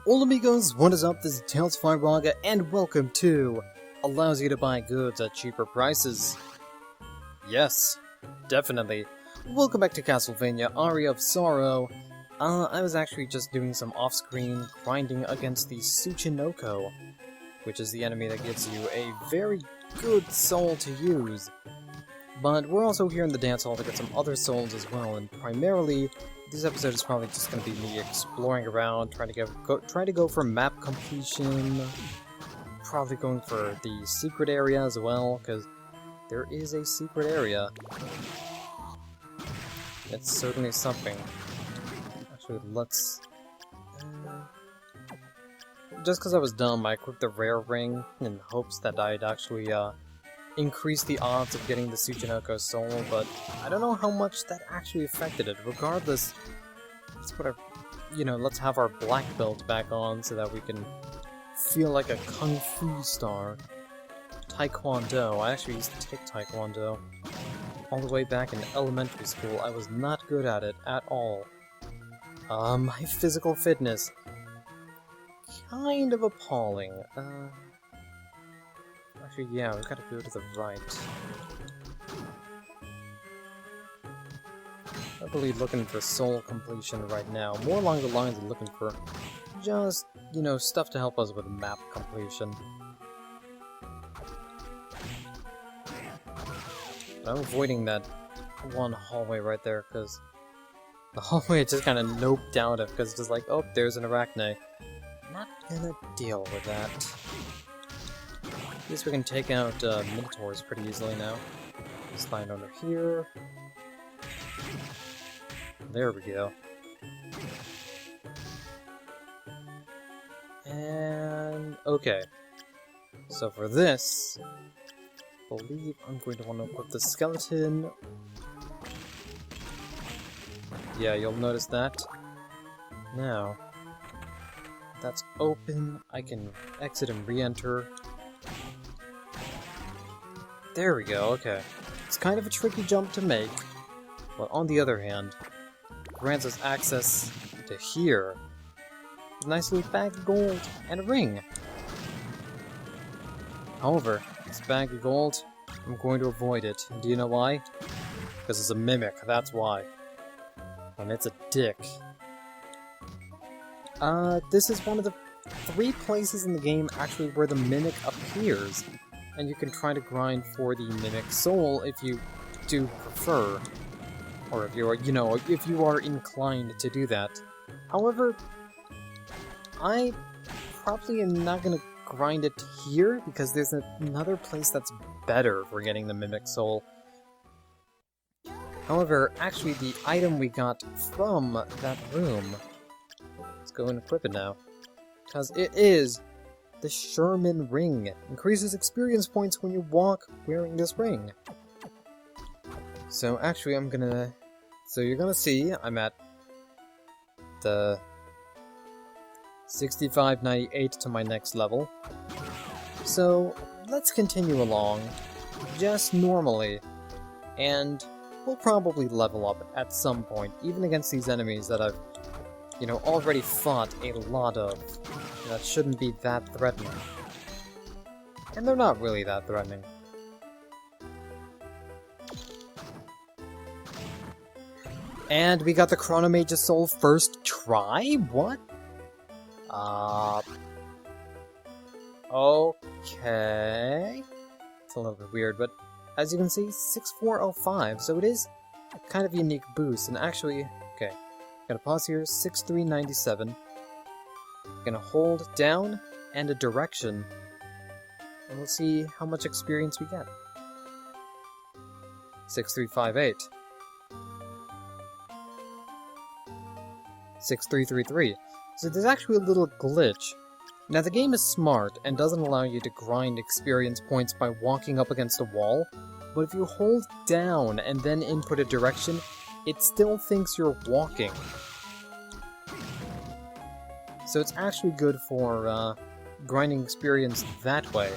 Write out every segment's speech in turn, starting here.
Hola amigos, what is up? This is Tales Firewalker, and welcome to Allows You to Buy Goods at Cheaper Prices. Yes, definitely. Welcome back to Castlevania, Aria of Sorrow. I was actually just doing some off-screen grinding against the Tsuchinoko, which is the enemy that gives you a very good soul to use. But we're also here in the dance hall to get some other souls as well, and primarily, this episode is probably just going to be me exploring around, trying to go for map completion, probably going for the secret area as well, because there is a secret area. It's certainly something. Actually, let's... just because I was dumb, I equipped the rare ring in hopes that I'd actually, increase the odds of getting the Tsuchinoko soul, but I don't know how much that actually affected it. Regardless, let's have our black belt back on so that we can feel like a kung fu star. Taekwondo. I actually used to take Taekwondo. All the way back in elementary school, I was not good at it at all. My physical fitness, kind of appalling. Actually, yeah, we gotta go to the right. I believe looking for soul completion right now. More along the lines of looking for just, stuff to help us with map completion. But I'm avoiding that one hallway right there, because the hallway I just kind of noped down it, because it's just like, oh, there's an arachne. Not gonna deal with that. At least we can take out Minotaurs pretty easily now. Slide under here. There we go. And... okay. So for this, I believe I'm going to want to equip the skeleton. Yeah, you'll notice that. Now, that's open. I can exit and re-enter. There we go, okay. It's kind of a tricky jump to make, but on the other hand, grants us access to here. A nice little bag of gold and a ring. However, this bag of gold, I'm going to avoid it. And do you know why? Because it's a mimic, that's why. And it's a dick. This is one of the 3 places in the game actually where the mimic appears. And you can try to grind for the Mimic Soul if you do prefer. Or if you are, if you are inclined to do that. However, I probably am not going to grind it here, because there's another place that's better for getting the Mimic Soul. However, actually the item we got from that room, let's go and equip it now. Because it is the Sherman Ring. Increases experience points when you walk wearing this ring. So actually you're gonna see I'm at the 6598 to my next level. So let's continue along just normally, and we'll probably level up at some point, even against these enemies that I've already fought a lot of. That shouldn't be that threatening. And they're not really that threatening. And we got the Chronomage's Soul first try? What? Okay. It's a little bit weird, but as you can see, 6405, so it is kind of a unique boost. And actually, okay, gotta pause here, 6397. Gonna hold down and a direction, and we'll see how much experience we get. 6358. 6333. So there's actually a little glitch. Now the game is smart and doesn't allow you to grind experience points by walking up against a wall, but if you hold down and then input a direction, it still thinks you're walking. So it's actually good for grinding experience that way.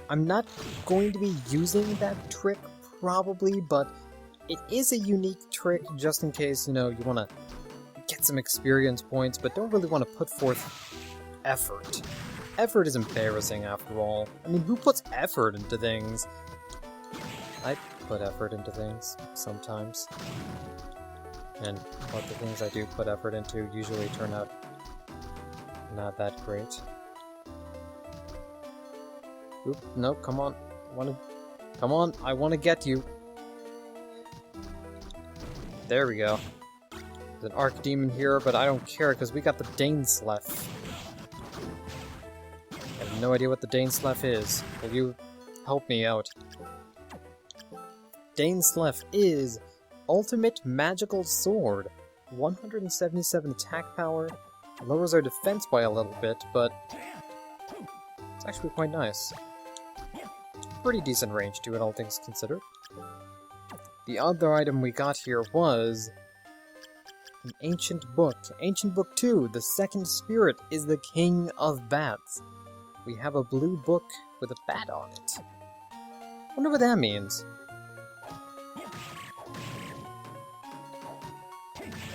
I'm not going to be using that trick, probably, but it is a unique trick just in case, you want to get some experience points, but don't really want to put forth effort. Effort is embarrassing after all. I mean, who puts effort into things? I put effort into things sometimes. And what the things I do put effort into usually turn out not that great. Oop, no, come on. Come on, I wanna get you. There we go. There's an Archdemon here, but I don't care because we got the Daneslef. I have no idea what the Daneslef is. Will you help me out? Daneslef is Ultimate Magical Sword. 177 attack power. Lowers our defense by a little bit, but it's actually quite nice. Pretty decent range to it, all things considered. The other item we got here was an Ancient Book. Ancient Book 2, the second spirit, is the King of Bats. We have a blue book with a bat on it. Wonder what that means.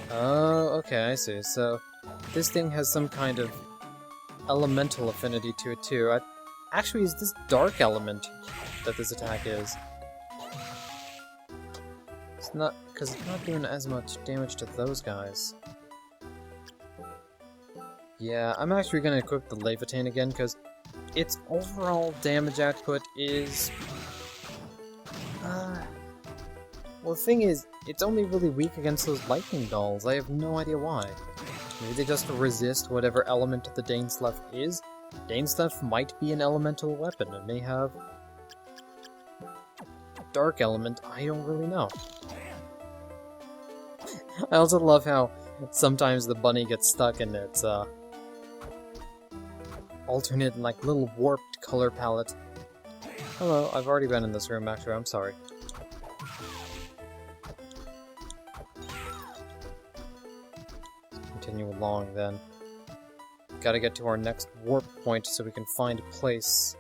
Oh, okay, I see. So, this thing has some kind of elemental affinity to it too. Actually, is this dark element that this attack is? It's not, because it's not doing as much damage to those guys. Yeah, I'm actually going to equip the Levitate again, because its overall damage output is... well, the thing is, it's only really weak against those lightning dolls. I have no idea why. Maybe they just resist whatever element the Daneslef is. Daneslef might be an elemental weapon. It may have a dark element. I don't really know. I also love how sometimes the bunny gets stuck in its alternate, like, little warped color palette. Hello, I've already been in this room, actually. I'm sorry. Continue along, then. Gotta get to our next warp point so we can find a place.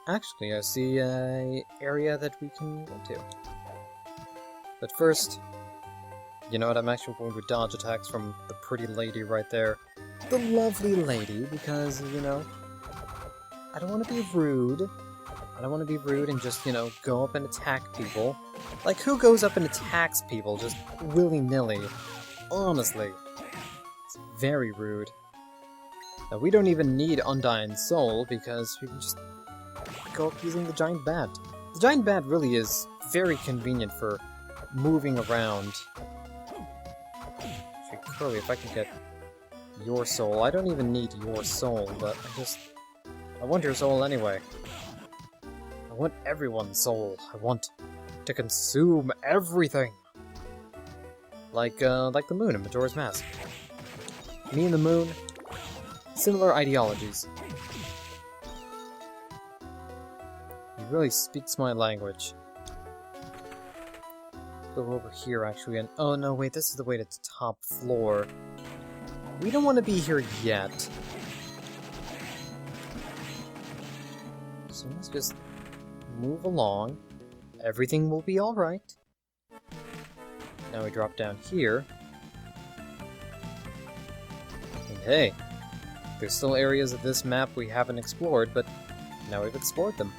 Actually, I see an area that we can go to. But first, you know what, I'm actually going to dodge attacks from the pretty lady right there. The lovely lady, because, you know, I don't want to be rude. I don't want to be rude and just, you know, go up and attack people. Like, who goes up and attacks people just willy-nilly? Honestly. It's very rude. Now, we don't even need Undying Soul, because we can just go up using the Giant Bat. The Giant Bat really is very convenient for moving around. Actually, Curly, if I can get your soul. I don't even need your soul, but I want your soul anyway. I want everyone's soul. I want to consume everything. Like the moon in Majora's Mask. Me and the moon, similar ideologies. He really speaks my language. Go over here, actually, and oh no, wait, this is the way to the top floor. We don't want to be here yet. So let's just move along. Everything will be alright. Now we drop down here. And hey, there's still areas of this map we haven't explored, but now we've explored them.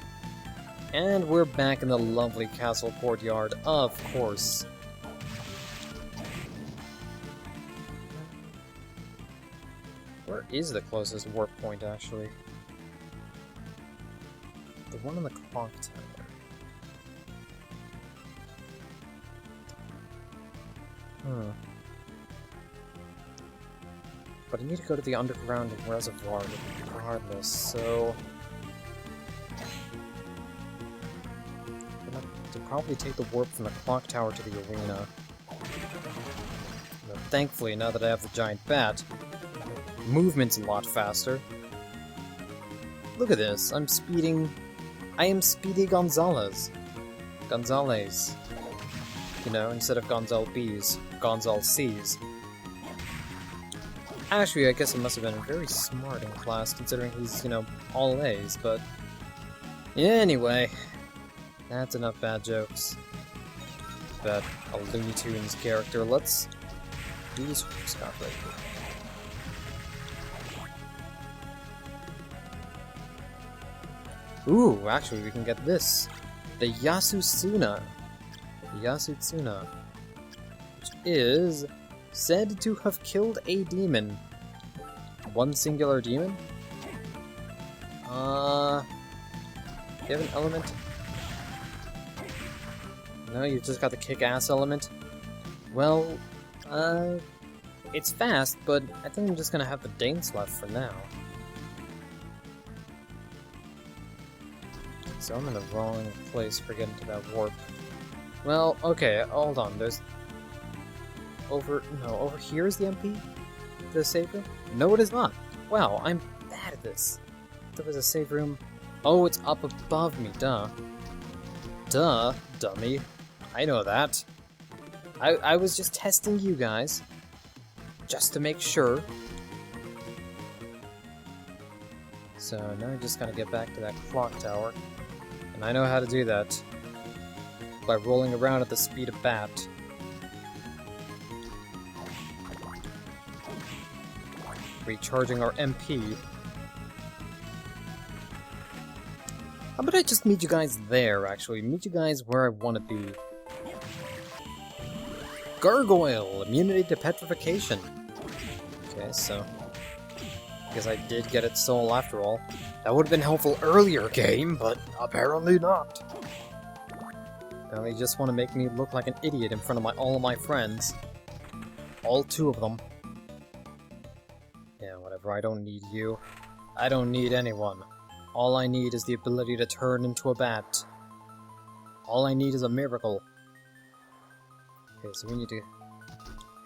And we're back in the lovely castle courtyard, of course. Where is the closest warp point, actually? The one on the clock tower. But I need to go to the underground reservoir regardless, so... I'm gonna have to probably take the warp from the clock tower to the arena. But thankfully, now that I have the giant bat, movement's a lot faster. Look at this, I'm speeding... I am Speedy Gonzalez. Gonzalez. You know, instead of Gonzal B's, Gonzal C's. Actually, I guess he must have been very smart in class, considering he's, you know, all A's, but... Anyway, that's enough bad jokes about a Looney Tunes character. Let's do this hopscotch right here. Ooh, actually, we can get this. The Yasutsuna. The Yasutsuna. Which is said to have killed a demon. One singular demon? Do you have an element? No, you just got the kick-ass element? Well, it's fast, but I think I'm just gonna have the Danes left for now. So I'm in the wrong place for getting to that warp. Well, okay, hold on, there's... over here is the MP? The save room? No, it is not! Wow, I'm bad at this. There was a save room. Oh, it's up above me, duh. Duh, dummy. I know that. I was just testing you guys. Just to make sure. So now I just gotta get back to that clock tower. And I know how to do that. By rolling around at the speed of bat. Recharging our MP. How about I just meet you guys there, actually? Meet you guys where I want to be. Gargoyle! Immunity to petrification. Okay, so... I guess I did get its soul after all. That would have been helpful earlier game, but apparently not. Apparently just want to make me look like an idiot in front of all of my friends. All 2 of them. Yeah, whatever, I don't need you. I don't need anyone. All I need is the ability to turn into a bat. All I need is a miracle. Okay, so we need to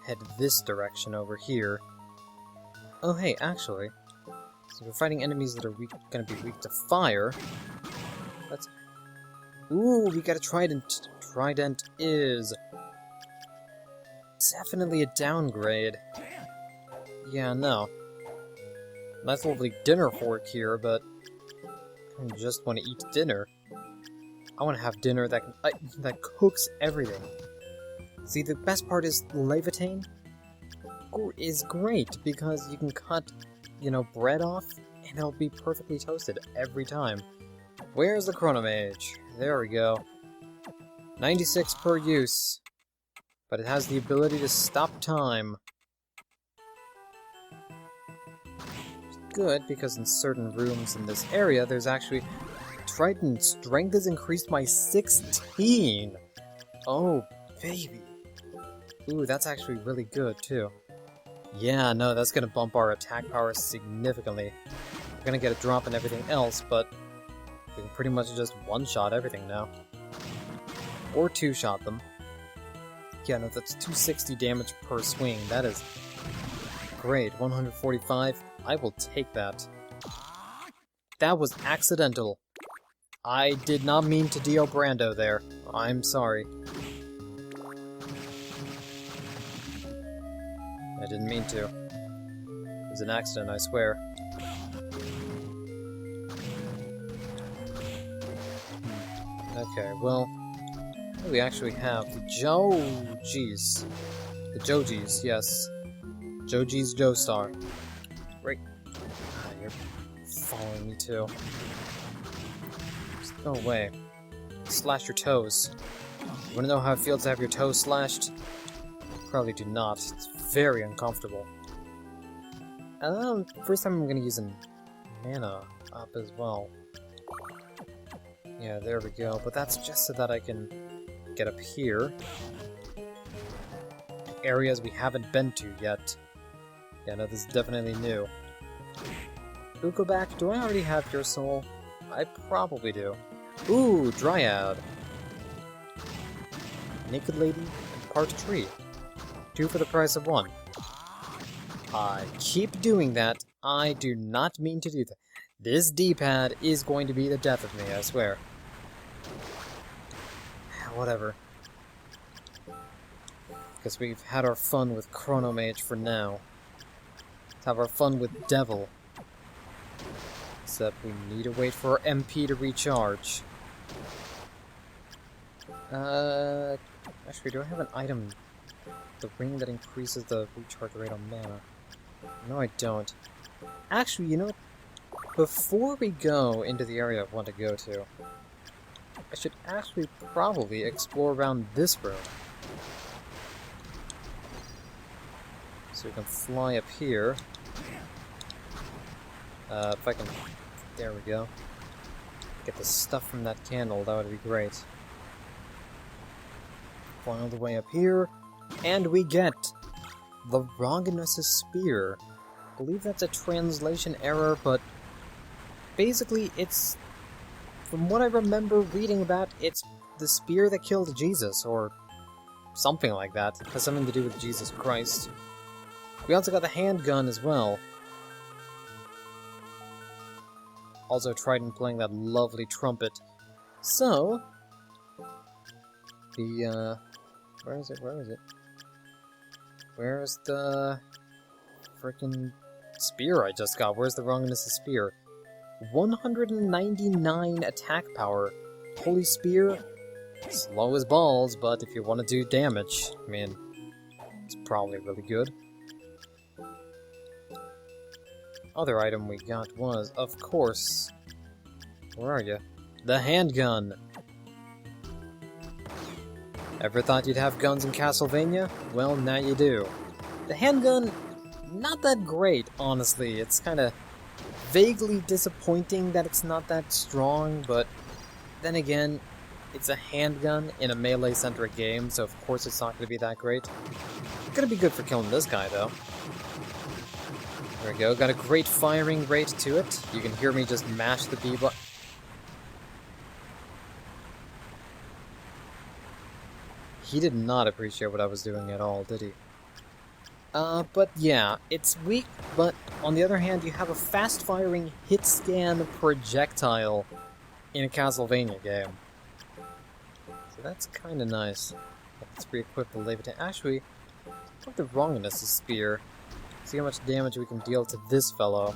head this direction over here. Oh hey, actually, so we're fighting enemies that are gonna be weak to fire. Let's... Ooh, we got a trident. Trident is... definitely a downgrade. Yeah, no. Nice lovely dinner fork here, but... I just want to eat dinner. I want to have dinner that that cooks everything. See, the best part is Levitain is great because you can cut, bread off and it'll be perfectly toasted every time. Where's the Chronomage? There we go. 96 per use. But it has the ability to stop time. Good, because in certain rooms in this area, there's actually... Trident strength is increased by 16! Oh, baby. Ooh, that's actually really good, too. Yeah, no, that's gonna bump our attack power significantly. We're gonna get a drop in everything else, but we can pretty much just one-shot everything now. Or two-shot them. Yeah, no, that's 260 damage per swing. That is great. 145. I will take that. That was accidental. I did not mean to Dio Brando there. I'm sorry. I didn't mean to. It was an accident, I swear. Okay, well... we actually have the Jojis. The Jojis, yes. Joji's Joestar. Right. Ah, you're following me too. Just go away. Slash your toes. You wanna know how it feels to have your toes slashed? Probably do not. It's very uncomfortable. First time I'm gonna use a mana up as well. Yeah, there we go. But that's just so that I can get up here. Areas we haven't been to yet. Yeah, no, this is definitely new. Ukoback, do I already have your soul? I probably do. Ooh, Dryad. Naked Lady and Part Tree. 2 for the price of 1. I keep doing that. I do not mean to do that. This D-pad is going to be the death of me, I swear. Whatever. Because we've had our fun with Chronomage for now. Let's have our fun with Devil. Except we need to wait for our MP to recharge. Actually, do I have an item? The ring that increases the recharge rate on mana. No, I don't. Actually, you know what? before we go into the area I want to go to, I should actually probably explore around this room. So we can fly up here. If I can... There we go. Get the stuff from that candle, that would be great. Fly all the way up here, and we get the Longinus' Spear. I believe that's a translation error, but basically it's... From what I remember reading about, it's the spear that killed Jesus, or something like that. It has something to do with Jesus Christ. We also got the handgun as well. Also Trident playing that lovely trumpet. So... The, Where is it? Where is it? Where's the... frickin' spear I just got? Where's the Longinus' Spear? 199 attack power. Holy Spear, slow as balls, but if you want to do damage, I mean, it's probably really good. Other item we got was, of course, where are you? The handgun! Ever thought you'd have guns in Castlevania? Well, now you do. The handgun, not that great, honestly. It's kinda vaguely disappointing that it's not that strong, but then again, it's a handgun in a melee-centric game, so of course it's not going to be that great. Gonna be good for killing this guy, though. There we go, got a great firing rate to it. You can hear me just mash the B button. He did not appreciate what I was doing at all, did he? But yeah, it's weak, but on the other hand, you have a fast-firing hit-scan projectile in a Castlevania game. So that's kinda nice. Let's re-equip the Levitate. Actually, put the Longinus' Spear. See how much damage we can deal to this fellow.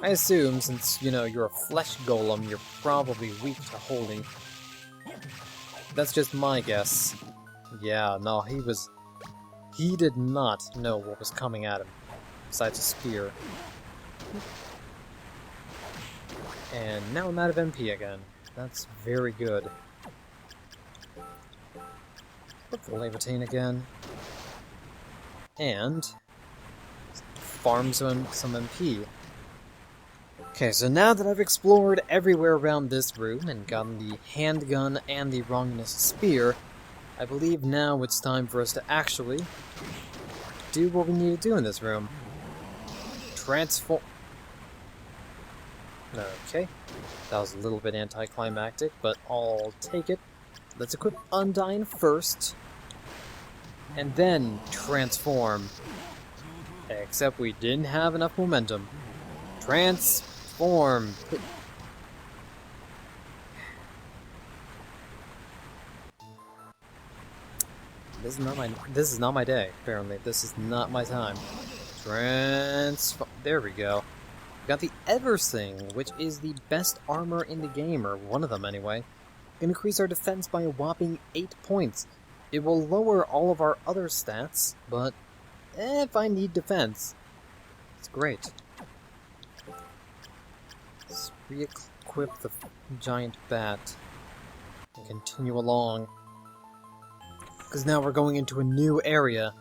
I assume, since, you know, you're a flesh golem, you're probably weak to holy. That's just my guess. Yeah, no, he did not know what was coming at him, besides a spear. And now I'm out of MP again. That's very good. Put the Levitate again. And farm some MP. Okay, so now that I've explored everywhere around this room and gotten the handgun and the Longinus' Spear, I believe now it's time for us to actually do what we need to do in this room. Transform... Okay, that was a little bit anticlimactic, but I'll take it. Let's equip Undyne first, and then transform. Except we didn't have enough momentum. Transform! This is not my day, apparently. This is not my time. There we go. We got the Eversing, which is the best armor in the game, or one of them anyway. Can increase our defense by a whopping 8 points. It will lower all of our other stats, but if I need defense, it's great. Let's re-equip the giant bat and continue along. Because now we're going into a new area.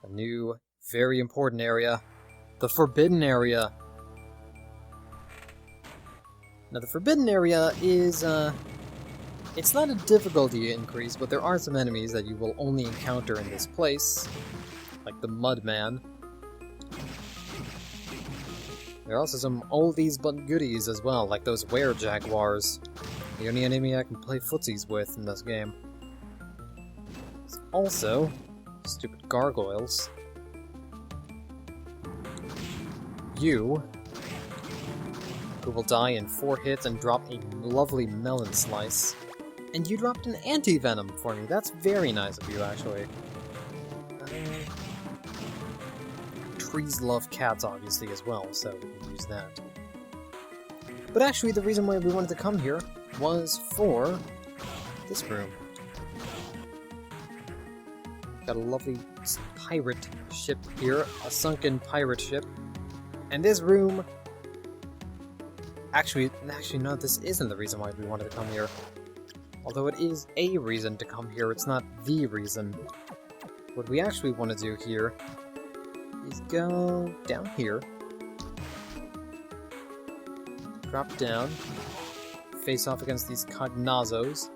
A new, very important area. The Forbidden Area. Now the Forbidden Area is, it's not a difficulty increase, but there are some enemies that you will only encounter in this place. Like the Mudman. There are also some oldies but goodies as well, like those were-jaguars. The only enemy I can play footsies with in this game. Also, stupid gargoyles. You, who will die in 4 hits and drop a lovely melon slice. And you dropped an anti-venom for me. That's very nice of you, actually. Trees love cats, obviously, as well, so we can use that. But actually, the reason why we wanted to come here was for this room. Got a lovely pirate ship here, a sunken pirate ship. And this room Actually, no, this isn't the reason why we wanted to come here. Although it is a reason to come here, it's not the reason. What we actually want to do here is go down here, drop down, face off against these Cognazos.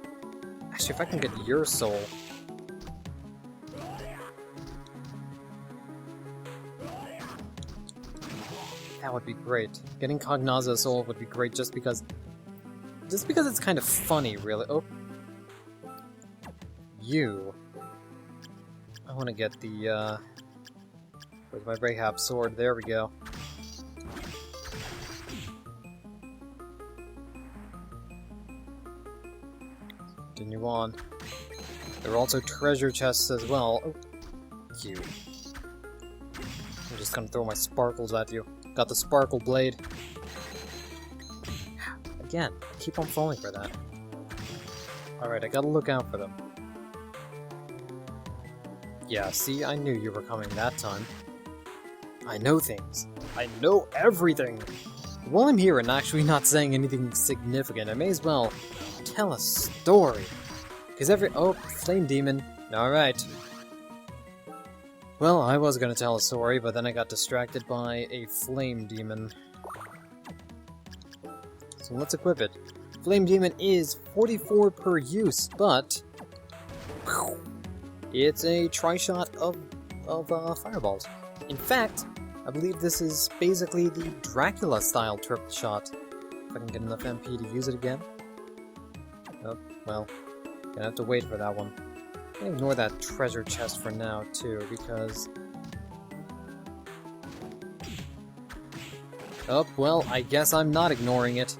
Actually, if I can get your soul. That would be great. Getting Cognaza's soul would be great just because it's kind of funny, really. Oh. You. I want to get the, where's my Rahab sword? There we go. Continue on. There are also treasure chests as well. Oh. You. I'm just gonna throw my sparkles at you. Got the sparkle blade. Again, I keep on falling for that. Alright, I gotta look out for them. Yeah, see, I knew you were coming that time. I know things. I know everything! While I'm here and actually not saying anything significant, I may as well tell a story. Because oh, flame demon. Alright. Well, I was gonna tell a story, but then I got distracted by a flame demon. So let's equip it. Flame demon is 44 per use, but it's a tri-shot of fireballs. In fact, I believe this is basically the Dracula-style triple shot. If I can get enough MP to use it again. Oh, well, gonna have to wait for that one. I'm gonna ignore that treasure chest for now, too, because... Oh, well, I guess I'm not ignoring it.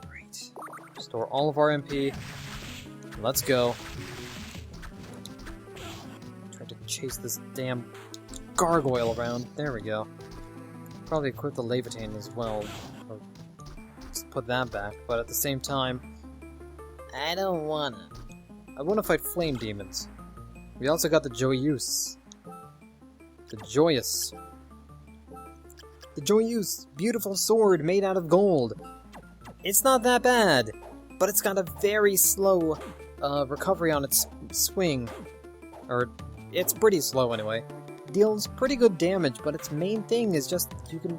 Great. Restore all of our MP. Let's go. Try to chase this damn gargoyle around. There we go. Probably equip the Levitain as well. Or just put that back, but at the same time, I don't wanna. I want to fight flame demons. We also got the Joyeuse. The Joyous. The Joyeuse, beautiful sword made out of gold. It's not that bad, but it's got a very slow recovery on its swing. Or, it's pretty slow anyway. Deals pretty good damage, but its main thing is just you can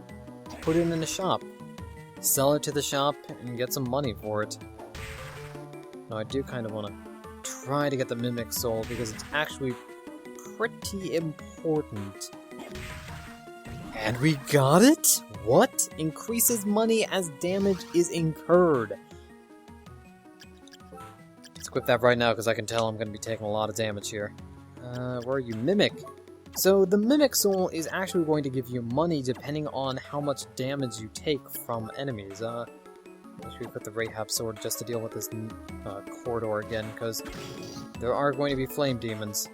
put it in the shop. Sell it to the shop and get some money for it. Now I do kind of want to try to get the Mimic Soul, because it's actually pretty important. And we got it? What? Increases money as damage is incurred. Let's equip that right now, because I can tell I'm going to be taking a lot of damage here. Where are you? Mimic. So the Mimic Soul is actually going to give you money depending on how much damage you take from enemies. Actually, put the Rahab sword just to deal with this corridor again, because there are going to be flame demons.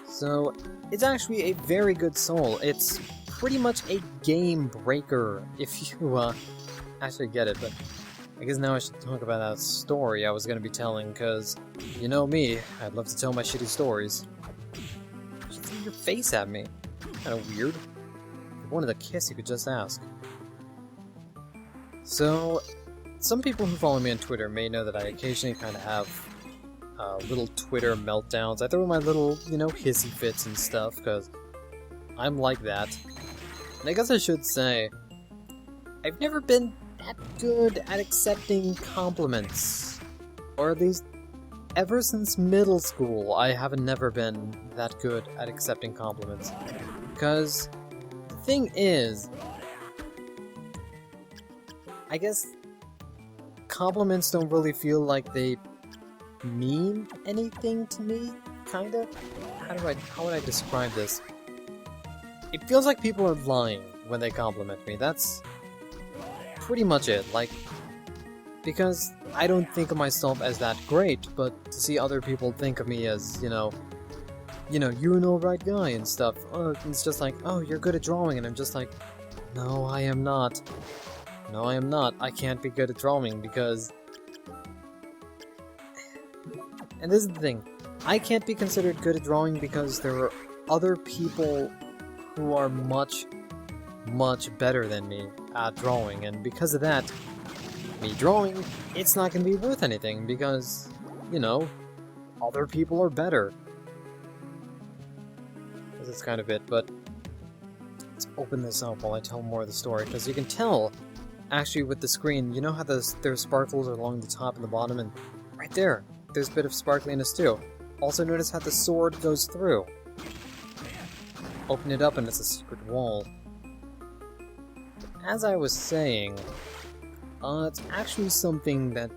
So, it's actually a very good soul. It's pretty much a game breaker, if you actually get it, but I guess now I should talk about that story I was going to be telling, because you know me, I'd love to tell my shitty stories. You threw your face at me. Kind of weird. If you wanted a kiss, you could just ask. So, some people who follow me on Twitter may know that I occasionally kind of have little Twitter meltdowns. I throw my little, you know, hissy fits and stuff, because I'm like that. And I guess I should say, I've never been that good at accepting compliments. Or at least, ever since middle school, I haven't never been that good at accepting compliments. Because the thing is, I guess compliments don't really feel like they mean anything to me, kinda? How would I describe this? It feels like people are lying when they compliment me. That's pretty much it. Like, because I don't think of myself as that great, but to see other people think of me as, you know, you're an alright guy and stuff. It's just like, oh, you're good at drawing, and I'm just like, no, I am not. No, I am not. I can't be good at drawing because... And this is the thing. I can't be considered good at drawing because there are other people who are much, much better than me at drawing, and because of that, me drawing, it's not going to be worth anything, because, you know, other people are better. That's kind of it, but let's open this up while I tell more of the story, because you can tell, actually, with the screen, you know how there's sparkles along the top and the bottom, and right there, there's a bit of sparkliness too. Also notice how the sword goes through. Open it up and it's a secret wall. As I was saying, it's actually something that...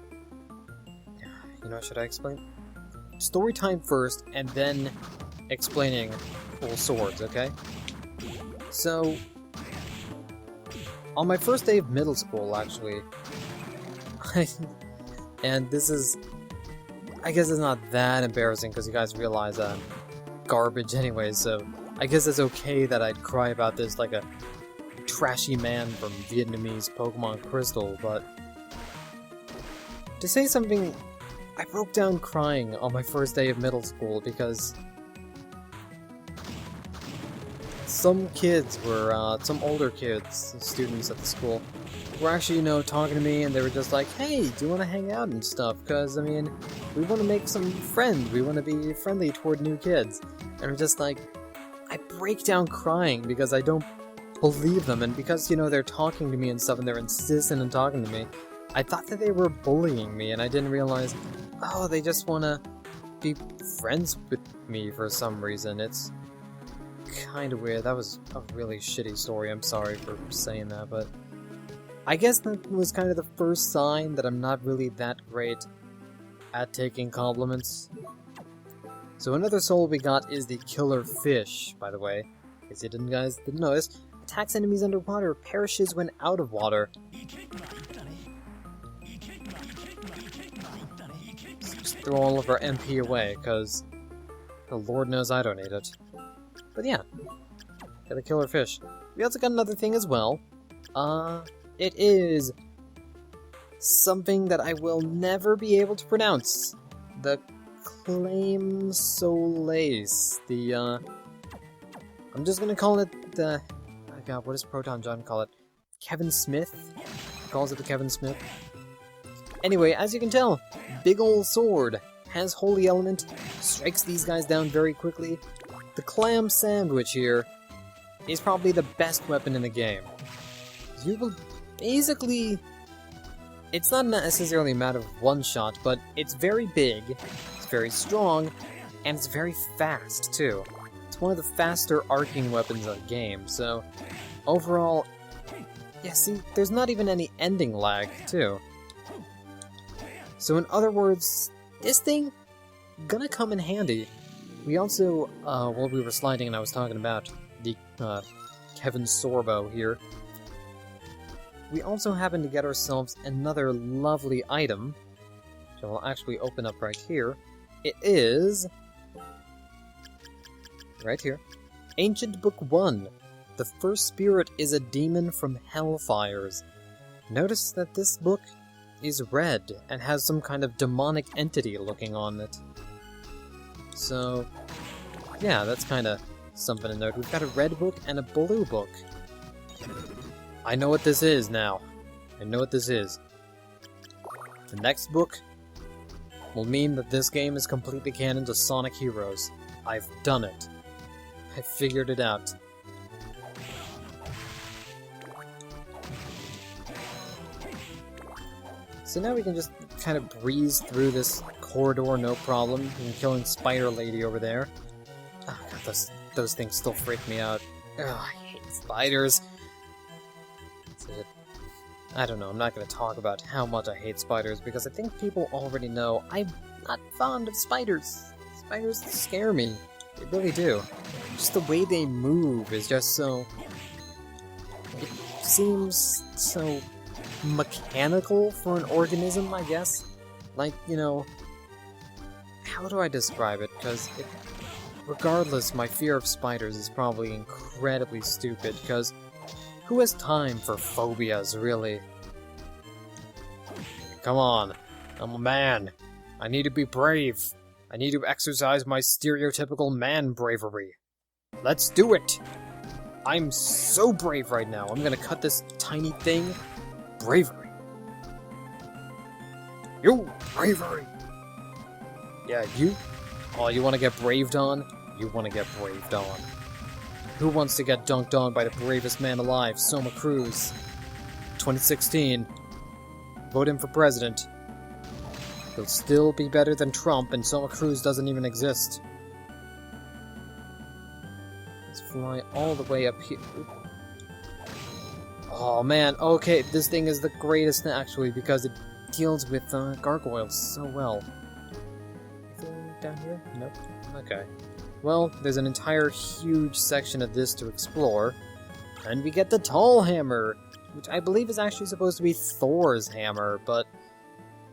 You know, should I explain? Story time first, and then explaining cool swords, okay? So, on my first day of middle school, actually, and this is... I guess it's not that embarrassing, because you guys realize I'm garbage anyway, so I guess it's okay that I'd cry about this like a trashy man from Vietnamese Pokemon Crystal, but to say something, I broke down crying on my first day of middle school because some kids were, some older kids, students at the school, were actually, you know, talking to me, and they were just like, hey, do you want to hang out and stuff? Because, I mean, we want to make some friends, we want to be friendly toward new kids. And I'm just like, I break down crying because I don't believe them, and because, you know, they're talking to me and stuff, and they're insistent on talking to me, I thought that they were bullying me, and I didn't realize, oh, they just want to be friends with me for some reason. It's kind of weird. That was a really shitty story, I'm sorry for saying that, but I guess that was kind of the first sign that I'm not really that great at taking compliments. So another soul we got is the killer fish, by the way. In case you guys didn't notice. Attacks enemies underwater, perishes when out of water. Just throw all of our MP away, because the Lord knows I don't need it. But yeah, got a killer fish. We also got another thing as well. It is something that I will never be able to pronounce. The Claim Solace. The, I'm just gonna call it the... Oh god, what does Proton John call it? Kevin Smith? He calls it the Kevin Smith. Anyway, as you can tell, big ol' sword. Has holy element. Strikes these guys down very quickly. The clam sandwich here is probably the best weapon in the game. You will basically... It's not necessarily a matter of one shot, but it's very big, it's very strong, and it's very fast, too. It's one of the faster arcing weapons in the game, so overall... Yeah, see, there's not even any ending lag, too. So in other words, this thing gonna come in handy. We also, while we were sliding and I was talking about the Kevin Sorbo here, we also happened to get ourselves another lovely item, which I'll actually open up right here. It is... right here. Ancient Book 1. The first spirit is a demon from Hellfires. Notice that this book is red and has some kind of demonic entity looking on it. So, yeah, that's kind of something to note. We've got a red book and a blue book. I know what this is now. I know what this is. The next book will mean that this game is completely canon to Sonic Heroes. I've done it. I figured it out. So now we can just kind of breeze through this corridor, no problem. And killing Spider Lady over there. Oh god, those things still freak me out. Ugh, I hate spiders. I don't know, I'm not going to talk about how much I hate spiders, because I think people already know I'm not fond of spiders. Spiders scare me. They really do. Just the way they move is just so... It seems so mechanical for an organism, I guess. Like, you know... How do I describe it? Because regardless, my fear of spiders is probably incredibly stupid, because who has time for phobias, really? Come on, I'm a man. I need to be brave. I need to exercise my stereotypical man bravery. Let's do it! I'm so brave right now. I'm gonna cut this tiny thing. Bravery. You! Bravery! Yeah, you... Oh, you wanna get braved on? You wanna get braved on. Who wants to get dunked on by the bravest man alive, Soma Cruz? 2016. Vote him for president. He'll still be better than Trump, and Soma Cruz doesn't even exist. Let's fly all the way up here. Oh man, okay, this thing is the greatest actually, because it deals with gargoyles so well. Anything down here? Nope. Okay. Well, there's an entire huge section of this to explore. And we get the Tall Hammer, which I believe is actually supposed to be Thor's hammer, but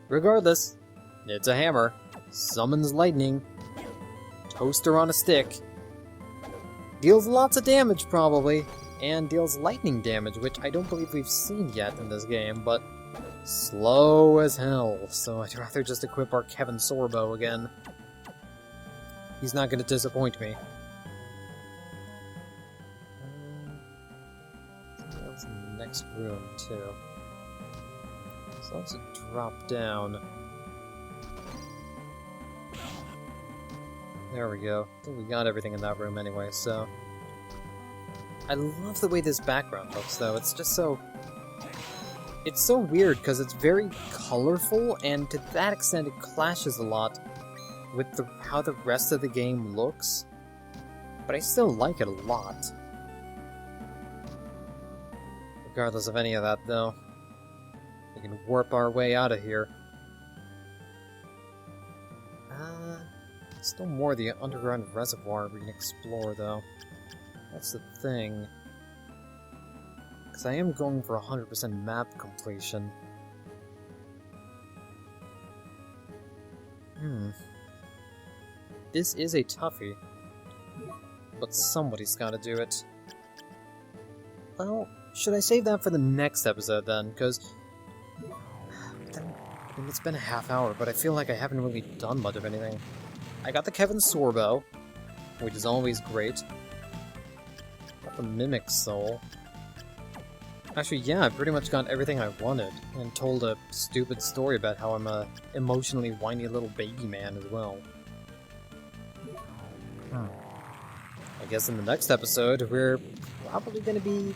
regardless, it's a hammer. Summons lightning. Toaster on a stick. Deals lots of damage, probably, and deals lightning damage, which I don't believe we've seen yet in this game, but slow as hell, so I'd rather just equip our Kevin Sorbo again. He's not going to disappoint me. That's in the next room, too. So let's drop down. There we go. I think we got everything in that room anyway, so... I love the way this background looks, though. It's just so... It's so weird, because it's very colorful, and to that extent it clashes a lot with how the rest of the game looks. But I still like it a lot. Regardless of any of that, though. We can warp our way out of here. Still more of the underground reservoir we can explore, though. That's the thing. Because I am going for 100% map completion. This is a toughie. But somebody's gotta do it. Well, should I save that for the next episode, then? Because... I mean, it's been a half hour, but I feel like I haven't really done much of anything. I got the Kevin Sorbo, which is always great. Got the Mimic Soul. Actually, yeah, I pretty much got everything I wanted, and told a stupid story about how I'm a emotionally whiny little baby man as well. I guess in the next episode, we're probably going to be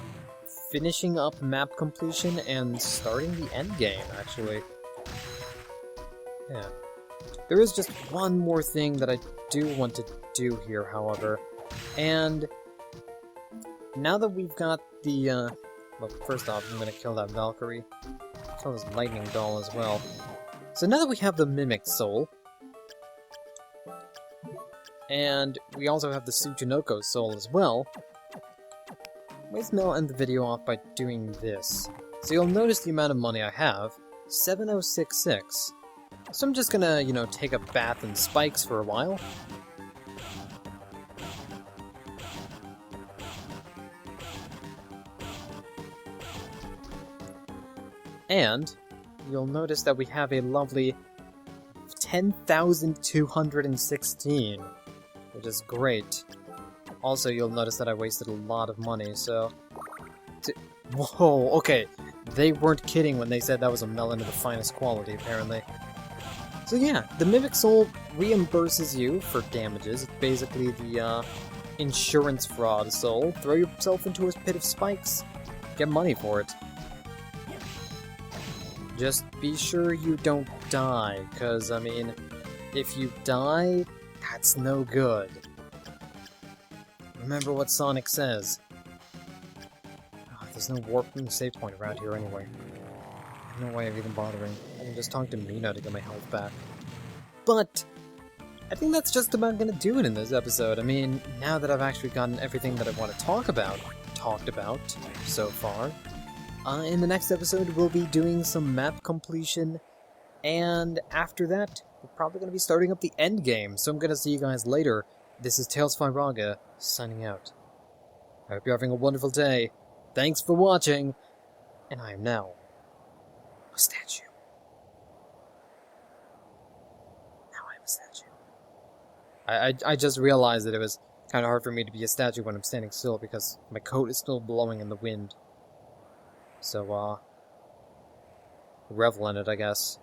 finishing up map completion and starting the end game, actually. Yeah. There is just one more thing that I do want to do here, however, and now that we've got the, well, first off, I'm gonna kill that Valkyrie, kill this lightning doll as well. So now that we have the Mimic Soul, and we also have the Tsuchinoko Soul as well, I'll end the video off by doing this. So you'll notice the amount of money I have, 7066. So I'm just gonna, you know, take a bath in spikes for a while. And you'll notice that we have a lovely 10,216, which is great. Also, you'll notice that I wasted a lot of money, so... Whoa, okay. They weren't kidding when they said that was a melon of the finest quality, apparently. So yeah, the Mimic Soul reimburses you for damages. It's basically the insurance fraud soul. Throw yourself into a pit of spikes. Get money for it. Just be sure you don't die, because, I mean, if you die, that's no good. Remember what Sonic says. Oh, there's no warp save point around here anyway. I have no way of even bothering. I can just talk to Mina to get my health back. But I think that's just about gonna do it in this episode. I mean, now that I've actually gotten everything that I want to talked about so far, in the next episode we'll be doing some map completion, and after that, we're probably gonna be starting up the end game. So I'm gonna see you guys later. This is Tales Raga, signing out. I hope you're having a wonderful day. Thanks for watching, and I am now a statue. Now I'm a statue. I just realized that it was Kinda hard for me to be a statue when I'm standing still because my coat is still blowing in the wind. So, revel in it, I guess.